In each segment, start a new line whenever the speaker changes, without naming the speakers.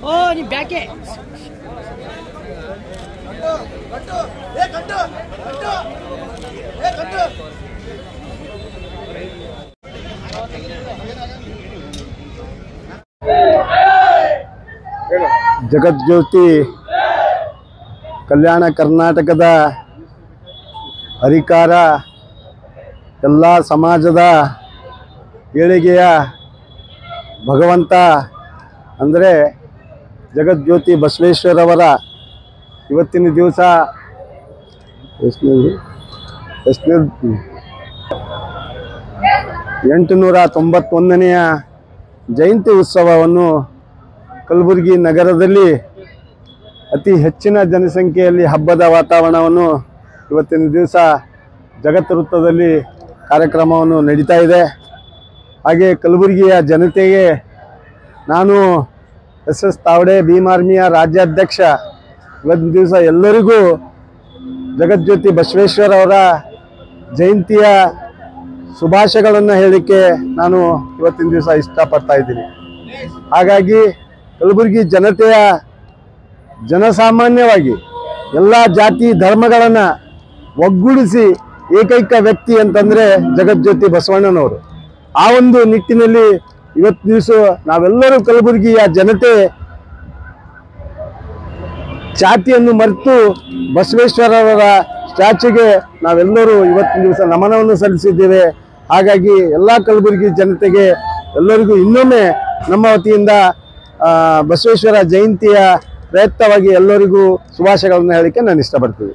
Oh, ni back it.
ಜಗಜ್ಯೋತಿ ಕಲ್ಯಾಣ ಕರ್ನಾಟಕದ ಹರಿಕಾರ ಎಲ್ಲ ಸಮಾಜದ ಏಳಿಗೆಯ ಭಗವಂತ ಅಂದರೆ ಜಗಜ್ಯೋತಿ ಬಸವೇಶ್ವರವರ ಇವತ್ತಿನ ದಿವಸ ಎಷ್ಟನೇ 891ನೆಯ ಜಯಂತಿ ಉತ್ಸವವನ್ನು ಕಲಬುರಗಿ ನಗರದಲ್ಲಿ ಅತಿ ಹೆಚ್ಚಿನ ಜನಸಂಖ್ಯೆಯಲ್ಲಿ ಹಬ್ಬದ ವಾತಾವರಣವನ್ನು ಇವತ್ತಿನ ದಿವಸ ಜಗತ್ ವೃತ್ತದಲ್ಲಿ ಕಾರ್ಯಕ್ರಮವನ್ನು ನಡೀತಾ ಇದೆ. ಹಾಗೆ ಕಲಬುರಗಿಯ ಜನತೆಗೆ ನಾನು ಎಸ್ ತಾವಡೆ ಭೀಮ್ ಆರ್ಮಿಯ ರಾಜ್ಯಾಧ್ಯಕ್ಷ ಇವತ್ತಿನ ದಿವಸ ಎಲ್ಲರಿಗೂ ಜಗಜ್ಯೋತಿ ಬಸವೇಶ್ವರ ಅವರ ಜಯಂತಿಯ ಶುಭಾಶಯಗಳನ್ನು ಹೇಳಲಿಕ್ಕೆ ನಾನು ಇವತ್ತಿನ ದಿವಸ ಇಷ್ಟಪಡ್ತಾ ಇದ್ದೀನಿ. ಹಾಗಾಗಿ ಕಲಬುರಗಿ ಜನತೆಯ ಜನಸಾಮಾನ್ಯವಾಗಿ ಎಲ್ಲ ಜಾತಿ ಧರ್ಮಗಳನ್ನು ಒಗ್ಗೂಡಿಸಿ ಏಕೈಕ ವ್ಯಕ್ತಿ ಅಂತಂದರೆ ಜಗಜ್ಯೋತಿ ಬಸವಣ್ಣನವರು. ಆ ಒಂದು ನಿಟ್ಟಿನಲ್ಲಿ ಇವತ್ತು ದಿವಸ ನಾವೆಲ್ಲರೂ ಕಲಬುರಗಿಯ ಜನತೆ ಜಾತಿಯನ್ನು ಮರೆತು ಬಸವೇಶ್ವರವರ ಸ್ಟ್ಯಾಚ್ಯೂಗೆ ನಾವೆಲ್ಲರೂ ಇವತ್ತಿನ ದಿವಸ ನಮನವನ್ನು ಸಲ್ಲಿಸಿದ್ದೇವೆ. ಹಾಗಾಗಿ ಎಲ್ಲ ಕಲಬುರಗಿ ಜನತೆಗೆ ಎಲ್ಲರಿಗೂ ಇನ್ನೊಮ್ಮೆ ನಮ್ಮ ವತಿಯಿಂದ ಬಸವೇಶ್ವರ ಜಯಂತಿಯ ಪ್ರಯುಕ್ತವಾಗಿ ಎಲ್ಲರಿಗೂ ಶುಭಾಶಯಗಳನ್ನು ಹೇಳಲಿಕ್ಕೆ ನಾನು ಇಷ್ಟಪಡ್ತೀನಿ.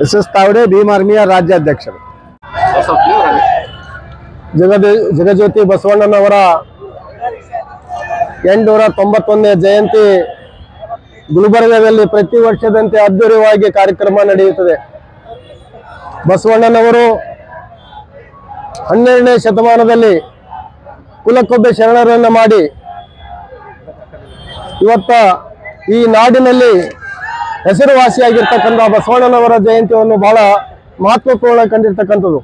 ಎಸ್ ತಾವಡೆ ಭೀಮ್ ಆರ್ಮಿಯ ರಾಜ್ಯಾಧ್ಯಕ್ಷರು. ಜಗಜ್ಯೋತಿ ಬಸವಣ್ಣನವರ 891ನೇ ಜಯಂತಿ ಗುಲ್ಬರ್ಗದಲ್ಲಿ ಪ್ರತಿ ವರ್ಷದಂತೆ ಅದ್ದೂರಿಯಾಗಿ ಕಾರ್ಯಕ್ರಮ ನಡೆಯುತ್ತದೆ. ಬಸವಣ್ಣನವರು 12ನೇ ಶತಮಾನದಲ್ಲಿ ಕುಲಕ್ಕೊಬ್ಬೆ ಶರಣರನ್ನು ಮಾಡಿ ಇವತ್ತ ಈ ನಾಡಿನಲ್ಲಿ ಹೆಸರುವಾಸಿಯಾಗಿರ್ತಕ್ಕಂಥ ಬಸವಣ್ಣನವರ ಜಯಂತಿಯನ್ನು ಬಹಳ ಮಹತ್ವಪೂರ್ಣ ಕಂಡಿರ್ತಕ್ಕಂಥದ್ದು.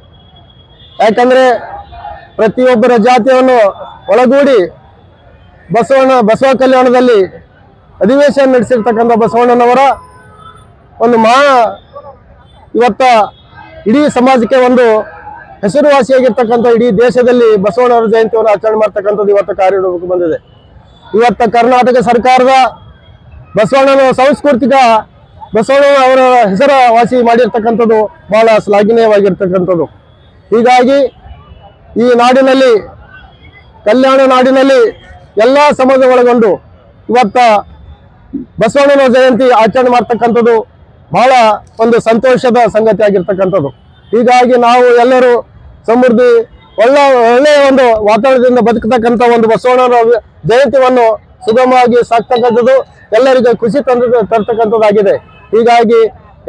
ಯಾಕಂದರೆ ಪ್ರತಿಯೊಬ್ಬರ ಜಾತಿಯನ್ನು ಒಳಗೂಡಿ ಬಸವ ಕಲ್ಯಾಣದಲ್ಲಿ ಅಧಿವೇಶನ ನಡೆಸಿರ್ತಕ್ಕಂಥ ಬಸವಣ್ಣನವರ ಒಂದು ಇವತ್ತ ಇಡೀ ಸಮಾಜಕ್ಕೆ ಒಂದು ಹೆಸರುವಾಸಿಯಾಗಿರ್ತಕ್ಕಂಥ ಇಡೀ ದೇಶದಲ್ಲಿ ಬಸವಣ್ಣವರ ಜಯಂತಿಯನ್ನು ಆಚರಣೆ ಮಾಡ್ತಕ್ಕಂಥದ್ದು ಇವತ್ತು ಕಾರ್ಯರೂಪಕ್ಕೆ ಬಂದಿದೆ. ಇವತ್ತು ಕರ್ನಾಟಕ ಸರ್ಕಾರದ ಬಸವಣ್ಣನ ಸಾಂಸ್ಕೃತಿಕ ಬಸವಣ್ಣ ಅವರ ಹೆಸರುವಾಸಿ ಮಾಡಿರ್ತಕ್ಕಂಥದ್ದು ಬಹಳ ಶ್ಲಾಘನೀಯವಾಗಿರ್ತಕ್ಕಂಥದ್ದು. ಹೀಗಾಗಿ ಈ ನಾಡಿನಲ್ಲಿ ಕಲ್ಯಾಣ ನಾಡಿನಲ್ಲಿ ಎಲ್ಲ ಸಮಾಜ ಒಳಗೊಂಡು ಇವತ್ತ ಬಸವಣ್ಣನ ಜಯಂತಿ ಆಚರಣೆ ಮಾಡ್ತಕ್ಕಂಥದ್ದು ಬಹಳ ಒಂದು ಸಂತೋಷದ ಸಂಗತಿ ಆಗಿರ್ತಕ್ಕಂಥದ್ದು. ಹೀಗಾಗಿ ನಾವು ಎಲ್ಲರೂ ಸಮೃದ್ಧಿ ಒಳ್ಳೆಯ ಒಂದು ವಾತಾವರಣದಿಂದ ಬದುಕತಕ್ಕಂಥ ಒಂದು ಬಸವಣ್ಣನ ಜಯಂತಿಯನ್ನು ಸುಗಮವಾಗಿ ಸಾಕ್ತಕ್ಕಂಥದ್ದು ಎಲ್ಲರಿಗೂ ಖುಷಿ ತರ್ತಕ್ಕಂಥದ್ದಾಗಿದೆ. ಹೀಗಾಗಿ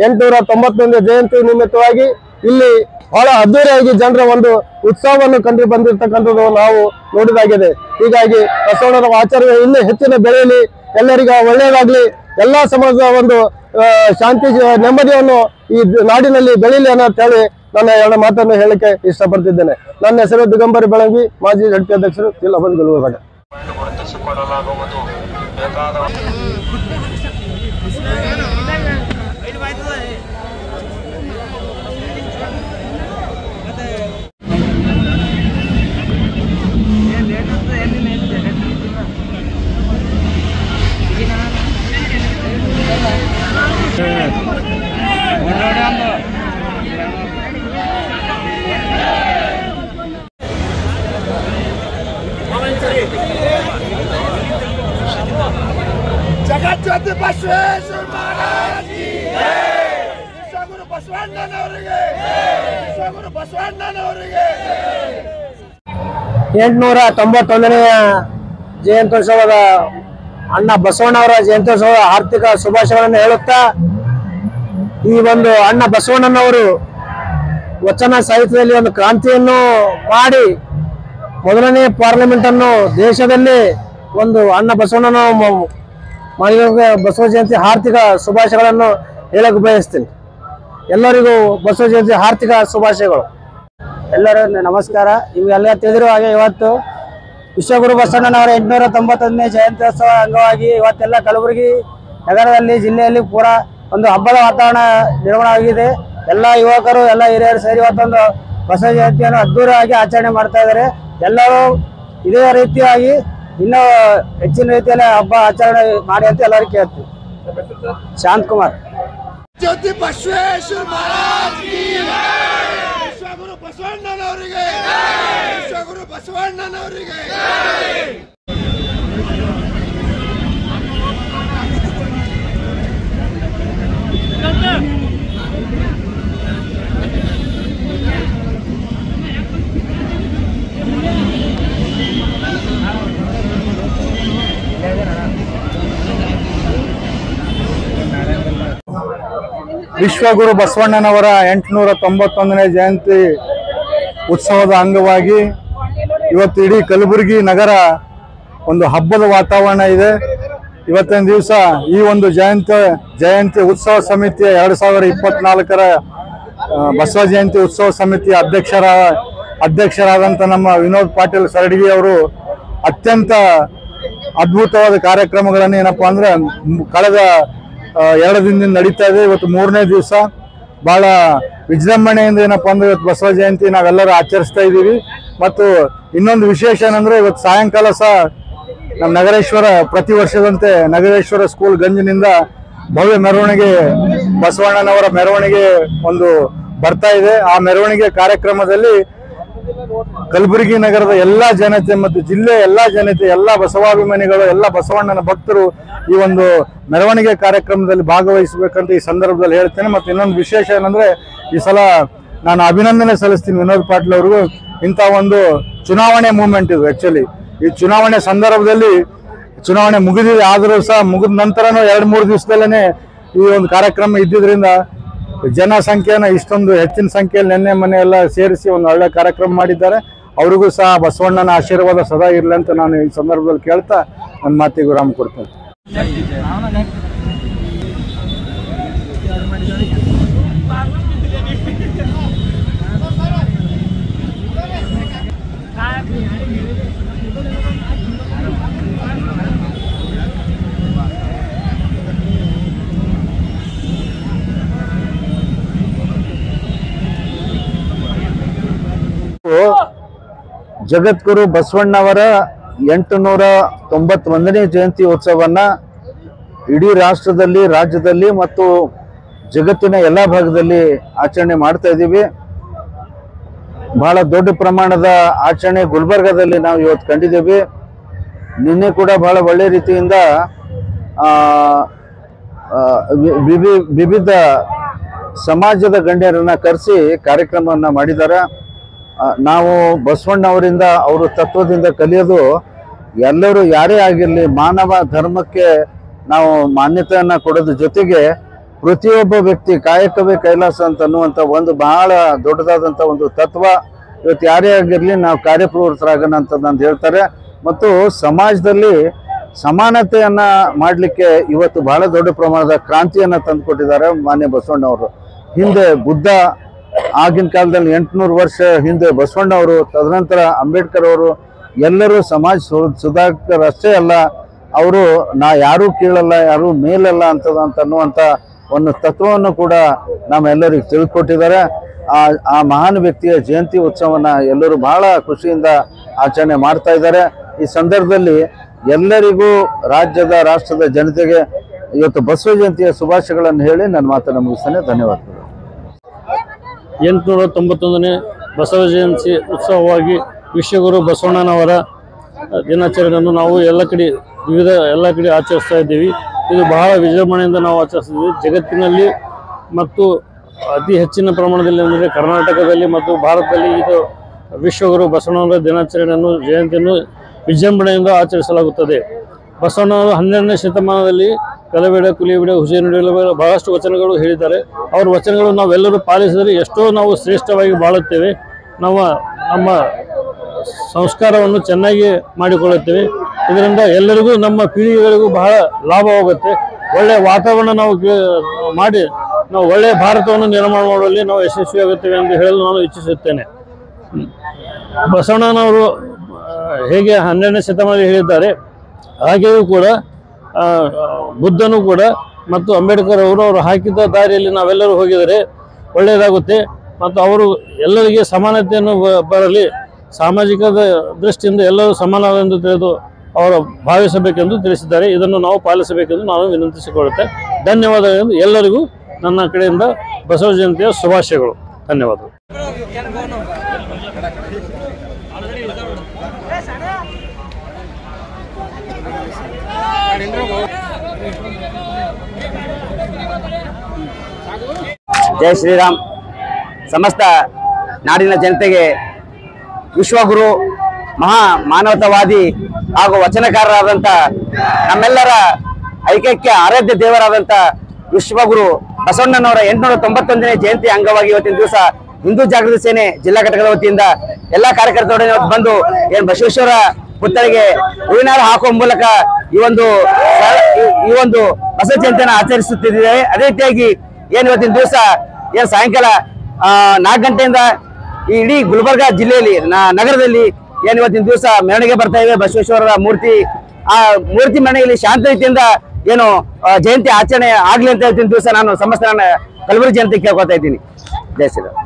891ನೇ ಜಯಂತಿ ನಿಮಿತ್ತವಾಗಿ ಇಲ್ಲಿ ಬಹಳ ಅದ್ದೂರಿಯಾಗಿ ಜನರ ಒಂದು ಉತ್ಸವವನ್ನು ಕಂಡು ಬಂದಿರತಕ್ಕಂಥದ್ದು ನಾವು ನೋಡಿದಾಗಿದೆ. ಹೀಗಾಗಿ ಬಸವಣ್ಣನ ಆಚರಣೆ ಇನ್ನೂ ಹೆಚ್ಚಿನ ಬೆಳೆಯಲಿ, ಎಲ್ಲರಿಗೂ ಒಳ್ಳೆಯದಾಗಲಿ, ಎಲ್ಲ ಸಮಾಜದ ಒಂದು ಶಾಂತಿ ನೆಮ್ಮದಿಯನ್ನು ಈ ನಾಡಿನಲ್ಲಿ ಬೆಳೀಲಿ ಅಂತ ಹೇಳಿ ನನ್ನ ಎರಡು ಮಾತನ್ನು ಹೇಳಕ್ಕೆ ಇಷ್ಟಪಡ್ತಿದ್ದೇನೆ. ನನ್ನ ಹೆಸರು ದಿಗಂಬರ್ ಬೆಳಂಗಿ, ಮಾಜಿ ಜಡ್ಪಿ ಅಧ್ಯಕ್ಷರು, ಜಿಲ್ಲಾ ಗುಲ್ಬರ್ಗ.
ಜಗಜ್ಯೋತಿ ಬಸವೇಶ್ವರ ಮಹಾರಾಜ್ ಕಿ ಜೈ. ವಿಶ್ವಗುರು ಬಸವಣ್ಣನವರಿಗೆ, ವಿಶ್ವಗುರು ಬಸವಣ್ಣನವರಿಗೆ.
891ನೆಯ ಜಯಂತ್ಯೋತ್ಸವದ ಅಣ್ಣ ಬಸವಣ್ಣವರ ಜಯಂತ್ಯೋತ್ಸವದ ಆರ್ಥಿಕ ಶುಭಾಶಯಗಳನ್ನು ಹೇಳುತ್ತಾ, ಈ ಒಂದು ಅಣ್ಣ ಬಸವಣ್ಣನವರು ವಚನ ಸಾಹಿತ್ಯದಲ್ಲಿ ಒಂದು ಕ್ರಾಂತಿಯನ್ನು ಮಾಡಿ ಮೊದಲನೇ ಪಾರ್ಲಿಮೆಂಟ್ ಅನ್ನು ದೇಶದಲ್ಲಿ ಒಂದು ಅಣ್ಣ ಬಸವಣ್ಣನ ಮಾಡಿದ ಬಸವ ಜಯಂತಿ ಆರ್ಥಿಕ ಶುಭಾಶಯಗಳನ್ನು ಹೇಳಕ್ಕೆ ಬಯಸ್ತೀನಿ. ಎಲ್ಲರಿಗೂ ಬಸವ ಜಯಂತಿ ಆರ್ಥಿಕ ಶುಭಾಶಯಗಳು. ಎಲ್ಲರಿಗೂ ನಮಸ್ಕಾರ. ಇವೆಲ್ಲ ತಿಳಿದಿರುವ ಹಾಗೆ ಇವತ್ತು ವಿಶ್ವಗುರು ಬಸವಣ್ಣನವರ 891ನೇ ಜಯಂತ್ಯೋತ್ಸವ ಅಂಗವಾಗಿ ಇವತ್ತೆಲ್ಲ ಕಲಬುರಗಿ ನಗರದಲ್ಲಿ ಜಿಲ್ಲೆಯಲ್ಲಿ ಪೂರಾ ಒಂದು ಹಬ್ಬದ ವಾತಾವರಣ ನಿರ್ಮಾಣವಾಗಿದೆ. ಎಲ್ಲ ಯುವಕರು ಎಲ್ಲ ಹಿರಿಯರು ಸೇರಿ ಇವತ್ತೊಂದು ಬಸವ ಜಯಂತಿಯನ್ನು ಅದ್ದೂರಿಯಾಗಿ ಆಚರಣೆ ಮಾಡ್ತಾ ಇದ್ದಾರೆ. ಎಲ್ಲರೂ ಇದೇ ರೀತಿಯಾಗಿ ಇನ್ನೂ ಹೆಚ್ಚಿನ ರೀತಿಯಲ್ಲಿ ಹಬ್ಬ ಆಚರಣೆ ಮಾಡಿ ಅಂತ ಎಲ್ಲರೂ ಕೇಳ್ತೀವಿ. ಶಾಂತಕುಮಾರ್.
ಜ್ಯೋತಿ ಬಸವೇಶ್ವರ ಮಹಾರಾಜ್ ಕಿ ಜೈ. ವಿಶ್ವಗುರು ಬಸವಣ್ಣನವರಿಗೆ ಜೈ. ವಿಶ್ವಗುರು ಬಸವಣ್ಣನವರಿಗೆ ಜೈ.
ವಿಶ್ವಗುರು ಬಸವಣ್ಣನವರ 891ನೇ ಜಯಂತಿ ಉತ್ಸವದ ಅಂಗವಾಗಿ ಇವತ್ತು ಇಡೀ ಕಲಬುರಗಿ ನಗರ ಒಂದು ಹಬ್ಬದ ವಾತಾವರಣ ಇದೆ. ಇವತ್ತಿನ ದಿವಸ ಈ ಒಂದು ಜಯಂತಿ ಉತ್ಸವ ಸಮಿತಿಯ 2024ರ ಬಸವ ಜಯಂತಿ ಉತ್ಸವ ಸಮಿತಿಯ ಅಧ್ಯಕ್ಷರಾದಂಥ ನಮ್ಮ ವಿನೋದ್ ಪಾಟೀಲ್ ಸರಡಗಿ ಅವರು ಅತ್ಯಂತ ಅದ್ಭುತವಾದ ಕಾರ್ಯಕ್ರಮಗಳನ್ನು ಏನಪ್ಪಾ ಅಂದ್ರೆ ಕಳೆದ 2 ದಿನದಿಂದ ನಡೀತಾ ಇದೆ. ಇವತ್ತು 3ನೇ ದಿವಸ ಬಹಳ ವಿಜೃಂಭಣೆಯಿಂದ ಏನಪ್ಪಾ ಅಂದ್ರೆ ಇವತ್ತು ಬಸವ ಜಯಂತಿ ನಾವೆಲ್ಲರೂ ಆಚರಿಸ್ತಾ ಇದ್ದೀವಿ. ಮತ್ತು ಇನ್ನೊಂದು ವಿಶೇಷ ಏನಂದ್ರೆ ಇವತ್ತು ಸಾಯಂಕಾಲ ಸಹ ನಮ್ಮ ನಗರೇಶ್ವರ ಪ್ರತಿ ವರ್ಷದಂತೆ ನಗರೇಶ್ವರ ಸ್ಕೂಲ್ ಗಂಜಿನಿಂದ ಭವ್ಯ ಮೆರವಣಿಗೆ ಬಸವಣ್ಣನವರ ಮೆರವಣಿಗೆ ಒಂದು ಬರ್ತಾ ಇದೆ. ಆ ಮೆರವಣಿಗೆ ಕಾರ್ಯಕ್ರಮದಲ್ಲಿ ಕಲಬುರಗಿ ನಗರದ ಎಲ್ಲಾ ಜನತೆ ಮತ್ತು ಜಿಲ್ಲೆಯ ಎಲ್ಲಾ ಜನತೆ, ಎಲ್ಲಾ ಬಸವಾಭಿಮಾನಿಗಳು, ಎಲ್ಲ ಬಸವಣ್ಣನ ಭಕ್ತರು ಈ ಒಂದು ಮೆರವಣಿಗೆ ಕಾರ್ಯಕ್ರಮದಲ್ಲಿ ಭಾಗವಹಿಸಬೇಕಂತ ಈ ಸಂದರ್ಭದಲ್ಲಿ ಹೇಳ್ತೇನೆ. ಮತ್ತು ಇನ್ನೊಂದು ವಿಶೇಷ ಏನಂದ್ರೆ ಈ ಸಲ ನಾನು ಅಭಿನಂದನೆ ಸಲ್ಲಿಸ್ತೀನಿ ವಿನೋದ್ ಪಾಟೀಲ್ ಅವ್ರಿಗೂ. ಇಂಥ ಒಂದು ಚುನಾವಣೆ ಮೂವ್ಮೆಂಟ್ ಇದು. ಆಕ್ಚುಲಿ ಈ ಚುನಾವಣೆ ಸಂದರ್ಭದಲ್ಲಿ ಚುನಾವಣೆ ಮುಗಿದಿದೆ, ಆದರೂ ಸಹ ಮುಗಿದ ನಂತರನೂ 2-3 ದಿವಸದಲ್ಲೇ ಈ ಒಂದು ಕಾರ್ಯಕ್ರಮ ಇದ್ದಿದ್ರಿಂದ ಜನಸಂಖ್ಯೆನ ಇಷ್ಟೊಂದು ಹೆಚ್ಚಿನ ಸಂಖ್ಯೆಯಲ್ಲಿ ನೆನ್ನೆ ಮನೆ ಎಲ್ಲ ಸೇರಿಸಿ ಒಂದು ಒಳ್ಳೆ ಕಾರ್ಯಕ್ರಮ ಮಾಡಿದ್ದಾರೆ. ಅವರಿಗೂ ಸಹ ಬಸವಣ್ಣನ ಆಶೀರ್ವಾದ ಸದಾ ಇರಲಿ ಅಂತ ನಾನು ಈ ಸಂದರ್ಭದಲ್ಲಿ ಕೇಳ್ತಾ ನನ್ನ ಮಾತಿಗೆ ವಿರಾಮ ಕೊಡ್ತೇನೆ. ಜಗದ್ಗುರು ಬಸವಣ್ಣವರ 891ನೇ ಜಯಂತಿ ಉತ್ಸವವನ್ನ ಇಡೀ ರಾಷ್ಟ್ರದಲ್ಲಿ, ರಾಜ್ಯದಲ್ಲಿ ಮತ್ತು ಜಗತ್ತಿನ ಎಲ್ಲ ಭಾಗದಲ್ಲಿ ಆಚರಣೆ ಮಾಡ್ತಾ ಇದ್ದೀವಿ. ಬಹಳ ದೊಡ್ಡ ಪ್ರಮಾಣದ ಆಚರಣೆ ಗುಲ್ಬರ್ಗಾದಲ್ಲಿ ನಾವು ಇವತ್ತು ಕಂಡಿದ್ದೇವೆ. ನಿನ್ನೆ ಕೂಡ ಬಹಳ ಒಳ್ಳೆ ರೀತಿಯಿಂದ ವಿವಿಧ ಸಮಾಜದ ಗಣ್ಯರನ್ನ ಕರೆಸಿ ಕಾರ್ಯಕ್ರಮವನ್ನು ಮಾಡಿದ್ದಾರೆ. ನಾವು ಬಸವಣ್ಣ ಅವರಿಂದ, ಅವರ ತತ್ವದಿಂದ ಕಲಿಯೋದು ಎಲ್ಲರೂ ಯಾರೇ ಆಗಿರಲಿ ಮಾನವ ಧರ್ಮಕ್ಕೆ ನಾವು ಮಾನ್ಯತೆಯನ್ನು ಕೊಡೋದ್ರ ಜೊತೆಗೆ ಪ್ರತಿಯೊಬ್ಬ ವ್ಯಕ್ತಿ ಕಾಯಕವೇ ಕೈಲಾಸ ಅಂತ ಅನ್ನುವಂಥ ಒಂದು ಬಹಳ ದೊಡ್ಡದಾದಂಥ ಒಂದು ತತ್ವ. ಇವತ್ತು ಯಾರೇ ಆಗಿರಲಿ ನಾವು ಕಾರ್ಯಪ್ರವೃತ್ತರಾಗೋಣ ಅಂತ ನಾನು ಹೇಳ್ತಾರೆ. ಮತ್ತು ಸಮಾಜದಲ್ಲಿ ಸಮಾನತೆಯನ್ನು ಮಾಡಲಿಕ್ಕೆ ಇವತ್ತು ಬಹಳ ದೊಡ್ಡ ಪ್ರಮಾಣದ ಕ್ರಾಂತಿಯನ್ನು ತಂದುಕೊಟ್ಟಿದ್ದಾರೆ ಮಾನ್ಯ ಬಸವಣ್ಣವರು. ಹಿಂದೆ ಬುದ್ಧ, ಆಗಿನ ಕಾಲದಲ್ಲಿ 800 ವರ್ಷ ಹಿಂದೆ ಬಸವಣ್ಣವರು, ತದನಂತರ ಅಂಬೇಡ್ಕರ್ ಅವರು, ಎಲ್ಲರೂ ಸಮಾಜ ಸುಧಾರಕರು ಅಷ್ಟೇ ಅಲ್ಲ, ಅವರು ಯಾರೂ ಕೀಳಲ್ಲ, ಯಾರೂ ಮೇಲಲ್ಲ ಅನ್ನುವಂಥ ಒಂದು ತತ್ವವನ್ನು ಕೂಡ ನಮ್ಮೆಲ್ಲರಿಗೆ ತಿಳಿದುಕೊಟ್ಟಿದ್ದಾರೆ. ಆ ಮಹಾನ್ ವ್ಯಕ್ತಿಯ ಜಯಂತಿ ಉತ್ಸವವನ್ನು ಎಲ್ಲರೂ ಬಹಳ ಖುಷಿಯಿಂದ ಆಚರಣೆ ಮಾಡ್ತಾ ಇದ್ದಾರೆ. ಈ ಸಂದರ್ಭದಲ್ಲಿ ಎಲ್ಲರಿಗೂ ರಾಜ್ಯದ, ರಾಷ್ಟ್ರದ ಜನತೆಗೆ ಇವತ್ತು ಬಸವ ಜಯಂತಿಯ ಶುಭಾಶಯಗಳನ್ನು ಹೇಳಿ ನನ್ನ ಮಾತನ್ನು ಮುಗಿಸ್ತೇನೆ. ಧನ್ಯವಾದಗಳು.
891ನೇ ಬಸವ ಜಯಂತಿ ಉತ್ಸವವಾಗಿ ವಿಶ್ವಗುರು ಬಸವಣ್ಣನವರ ದಿನಾಚರಣೆಯನ್ನು ನಾವು ಎಲ್ಲ ಕಡೆ ಆಚರಿಸ್ತಾ ಇದ್ದೀವಿ. ಇದು ಬಹಳ ವಿಜೃಂಭಣೆಯಿಂದ ನಾವು ಆಚರಿಸ್ತಿದ್ದೀವಿ. ಜಗತ್ತಿನಲ್ಲಿ ಮತ್ತು ಅತಿ ಹೆಚ್ಚಿನ ಪ್ರಮಾಣದಲ್ಲಿ ಅಂದರೆ ಕರ್ನಾಟಕದಲ್ಲಿ ಮತ್ತು ಭಾರತದಲ್ಲಿ ಇದು ವಿಶ್ವಗುರು ಬಸವಣ್ಣನವರ ಜಯಂತಿಯನ್ನು ವಿಜೃಂಭಣೆಯಿಂದ ಆಚರಿಸಲಾಗುತ್ತದೆ. ಬಸವಣ್ಣನವರು 12ನೇ ಶತಮಾನದಲ್ಲಿ ಕಲಬೇಡ, ಕುಲಿಯಬೇಡ, ಹುಸೇನುಡಿಯಲು ಬಹಳಷ್ಟು ವಚನಗಳು ಹೇಳಿದ್ದಾರೆ. ಅವರ ವಚನಗಳು ನಾವೆಲ್ಲರೂ ಪಾಲಿಸಿದರೆ ಎಷ್ಟೋ ನಾವು ಶ್ರೇಷ್ಠವಾಗಿ ಬಾಳುತ್ತೇವೆ. ನಾವು ನಮ್ಮ ಸಂಸ್ಕಾರವನ್ನು ಚೆನ್ನಾಗಿ ಮಾಡಿಕೊಳ್ಳುತ್ತೇವೆ. ಇದರಿಂದ ಎಲ್ಲರಿಗೂ, ನಮ್ಮ ಪೀಳಿಗೆಗಳಿಗೂ ಬಹಳ ಲಾಭವಾಗುತ್ತೆ. ಒಳ್ಳೆಯ ವಾತಾವರಣ ನಾವು ಮಾಡಿ ನಾವು ಒಳ್ಳೆಯ ಭಾರತವನ್ನು ನಿರ್ಮಾಣ ಮಾಡುವಲ್ಲಿ ನಾವು ಯಶಸ್ವಿಯಾಗುತ್ತೇವೆ ಎಂದು ಹೇಳಲು ನಾನು ಇಚ್ಛಿಸುತ್ತೇನೆ. ಬಸವಣ್ಣನವರು ಹೇಗೆ 12ನೇ ಶತಮಾನದಲ್ಲಿ ಹೇಳಿದ್ದಾರೆ, ಹಾಗೆಯೂ ಕೂಡ ಬುದ್ಧನೂ ಕೂಡ ಮತ್ತು ಅಂಬೇಡ್ಕರ್ ಅವರು ಹಾಕಿದ ದಾರಿಯಲ್ಲಿ ನಾವೆಲ್ಲರೂ ಹೋಗಿದರೆ ಒಳ್ಳೆಯದಾಗುತ್ತೆ. ಮತ್ತು ಅವರು ಎಲ್ಲರಿಗೆ ಸಮಾನತೆಯನ್ನು ಬರಲಿ, ಸಾಮಾಜಿಕ ದೃಷ್ಟಿಯಿಂದ ಎಲ್ಲರೂ ಸಮಾನವೆಂದು ತಿಳಿದು ಅವರು ಭಾವಿಸಬೇಕೆಂದು ತಿಳಿಸಿದ್ದಾರೆ. ಇದನ್ನು ನಾವು ಪಾಲಿಸಬೇಕೆಂದು ನಾನು ವಿನಂತಿಸಿಕೊಳ್ಳುತ್ತೇನೆ. ಧನ್ಯವಾದಗಳು. ಎಲ್ಲರಿಗೂ ನನ್ನ ಕಡೆಯಿಂದ ಬಸವ ಜಯಂತಿಯ ಶುಭಾಶಯಗಳು. ಧನ್ಯವಾದಗಳು.
ಜೈ ಶ್ರೀರಾಮ್. ಸಮಸ್ತ ನಾಡಿನ ಜನತೆಗೆ ವಿಶ್ವಗುರು ಮಹಾ ಮಾನವತಾವಾದಿ ಹಾಗೂ ವಚನಕಾರರಾದಂಥ ನಮ್ಮೆಲ್ಲರ ಐಕ್ಯಕ್ಕೆ ಆರಾಧ್ಯ ದೇವರಾದಂಥ ವಿಶ್ವಗುರು ಬಸವಣ್ಣನವರ 891ನೇ ಜಯಂತಿ ಅಂಗವಾಗಿ ಇವತ್ತಿನ ದಿವಸ ಹಿಂದೂ ಜಾಗೃತಿ ಸೇನೆ ಜಿಲ್ಲಾ ಘಟಕದ ವತಿಯಿಂದ ಎಲ್ಲಾ ಕಾರ್ಯಕರ್ತರೊಡನೆ ಬಂದು ಏನು ಬಸವೇಶ್ವರ ಪುತ್ಥಳಿಗೆ ಹೂವಿನಾರ ಹಾಕುವ ಮೂಲಕ ಈ ಒಂದು ಬಸವ ಜಯಂತಿಯನ್ನು ಆಚರಿಸುತ್ತಿದ್ದೇವೆ. ಅದೇ ರೀತಿಯಾಗಿ ಏನು ಇವತ್ತಿನ ದಿವಸ ಏನು ಸಾಯಂಕಾಲ 4 ಗಂಟೆಯಿಂದ ಈ ಇಡೀ ಗುಲ್ಬರ್ಗಾ ಜಿಲ್ಲೆಯಲ್ಲಿ ನಗರದಲ್ಲಿ ಏನು ಇವತ್ತಿನ ದಿವಸ ಮೆರವಣಿಗೆ ಬರ್ತಾ ಇವೆ ಬಸವೇಶ್ವರರ ಮೂರ್ತಿ. ಆ ಮೂರ್ತಿ ಮೆರವಣಿಗೆಯಲ್ಲಿ ಶಾಂತ ರೀತಿಯಿಂದ ಏನು ಜಯಂತಿ ಆಚರಣೆ ಆಗ್ಲಿ ಅಂತ ಇವತ್ತಿನ ದಿವಸ ನಾನು ಸಮಸ್ತ ನನ್ನ ಕಲಬುರಗಿ ಜನತೆ ಕೇಳ್ಕೊತಾ ಇದ್ದೀನಿ. ಜೈ ಶ್ರೀರಾಮ್.